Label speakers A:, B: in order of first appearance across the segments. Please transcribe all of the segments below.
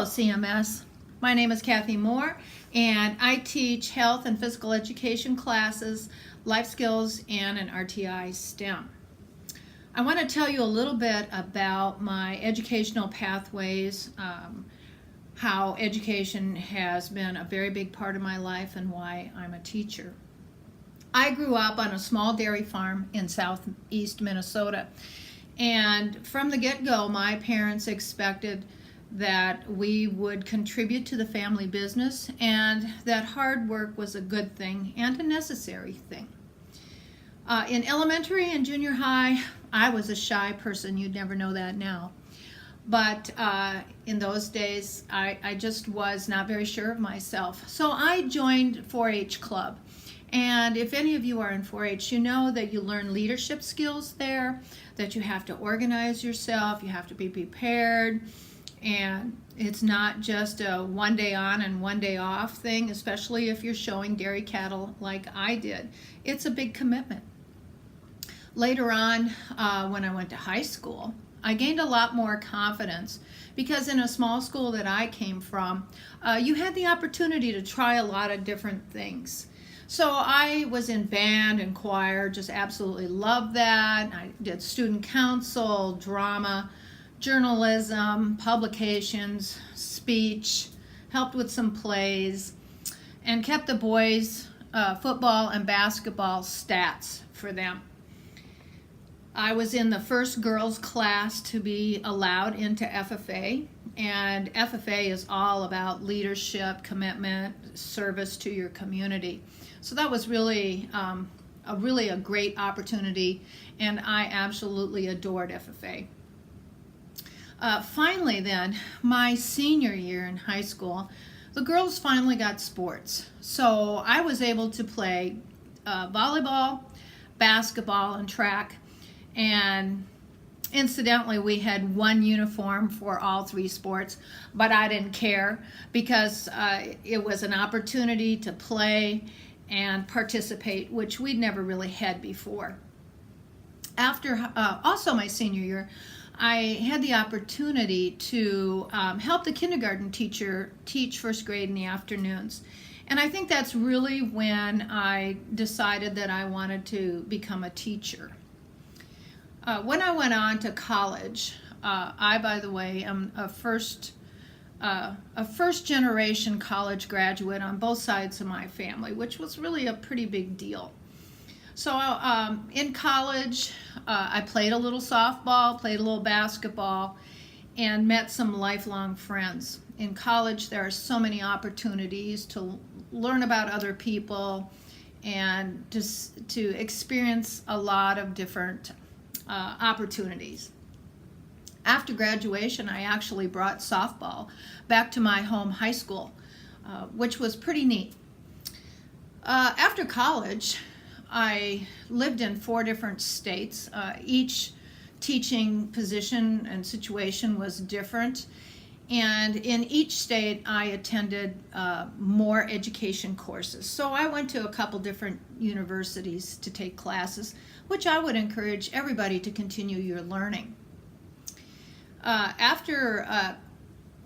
A: CMS. My name is Kathy Moore, and I teach health and physical education classes, life skills, and an RTI STEM. I want to tell you a little bit about my educational pathways, how education has been a very big part of my life, and why I'm a teacher. I grew up on a small dairy farm in southeast Minnesota, and from the get-go, my parents expected that we would contribute to the family business and that hard work was a good thing and a necessary thing. In elementary and junior high, I was a shy person. You'd never know that now. But in those days, I just was not very sure of myself. So I joined 4-H Club. And if any of you are in 4-H, you know that you learn leadership skills there, that you have to organize yourself, you have to be prepared, and it's not just a one day on and one day off thing, especially if you're showing dairy cattle like I did. It's a big commitment. Later on, when I went to high school, I gained a lot more confidence because in a small school that I came from, you had the opportunity to try a lot of different things. So I was in band and choir, just absolutely loved that. I did student council, drama, journalism, publications, speech, helped with some plays, and kept the boys' football and basketball stats for them. I was in the first girls class to be allowed into FFA, and FFA is all about leadership, commitment, service to your community. So that was really a great opportunity, and I absolutely adored FFA. Finally then, my senior year in high school, the girls finally got sports. So I was able to play volleyball, basketball, and track. And incidentally, we had one uniform for all three sports, but I didn't care because it was an opportunity to play and participate, which we'd never really had before. After also my senior year, I had the opportunity to help the kindergarten teacher teach first grade in the afternoons. And I think that's really when I decided that I wanted to become a teacher. When I went on to college, I, by the way, am a first generation college graduate on both sides of my family, which was really a pretty big deal. So in college, I played a little softball, played a little basketball, and met some lifelong friends. In college, there are so many opportunities to learn about other people and to experience a lot of different opportunities. After graduation, I actually brought softball back to my home high school, which was pretty neat. After college, I lived in 4 different states. Each teaching position and situation was different. And in each state, I attended more education courses. So I went to a couple different universities to take classes, which I would encourage everybody to continue your learning. After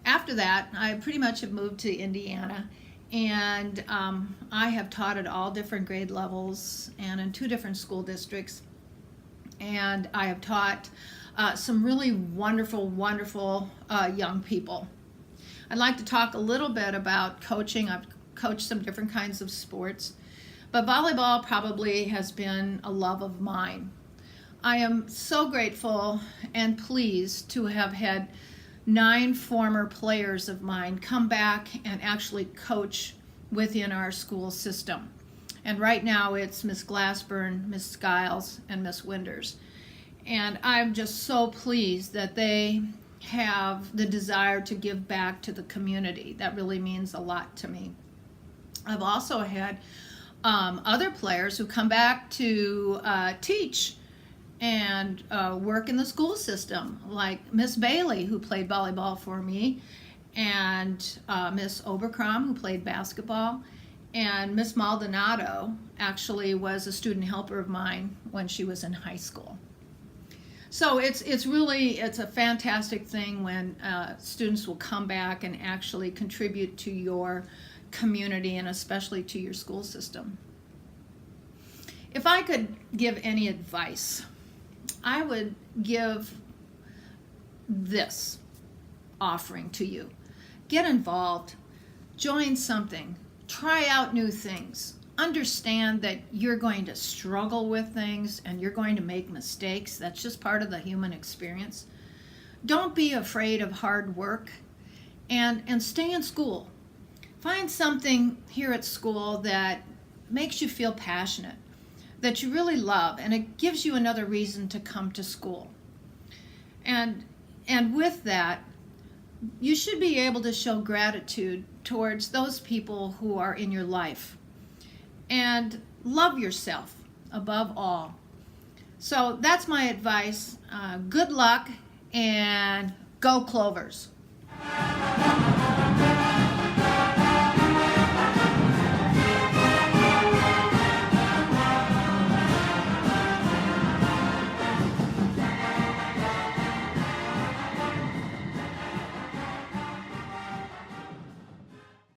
A: that, I pretty much have moved to Indiana, and I have taught at all different grade levels and in 2 different school districts. And I have taught some really wonderful young people. I'd like to talk a little bit about coaching. I've coached some different kinds of sports, but volleyball probably has been a love of mine. I am so grateful and pleased to have had 9 former players of mine come back and actually coach within our school system. And right now it's Miss Glassburn, Miss Skiles, and Miss Winders. And I'm just so pleased that they have the desire to give back to the community. That really means a lot to me. I've also had other players who come back to teach and work in the school system, like Miss Bailey, who played volleyball for me, and Miss Obercrom, who played basketball, and Miss Maldonado actually was a student helper of mine when she was in high school. So it's a fantastic thing when students will come back and actually contribute to your community and especially to your school system. If I could give any advice, I would give this offering to you. Get involved, join something, try out new things. Understand that you're going to struggle with things and you're going to make mistakes. That's just part of the human experience. Don't be afraid of hard work and stay in school. Find something here at school that makes you feel passionate, that you really love, and it gives you another reason to come to school. And with that, you should be able to show gratitude towards those people who are in your life. And love yourself above all. So that's my advice. Good luck and go Clovers.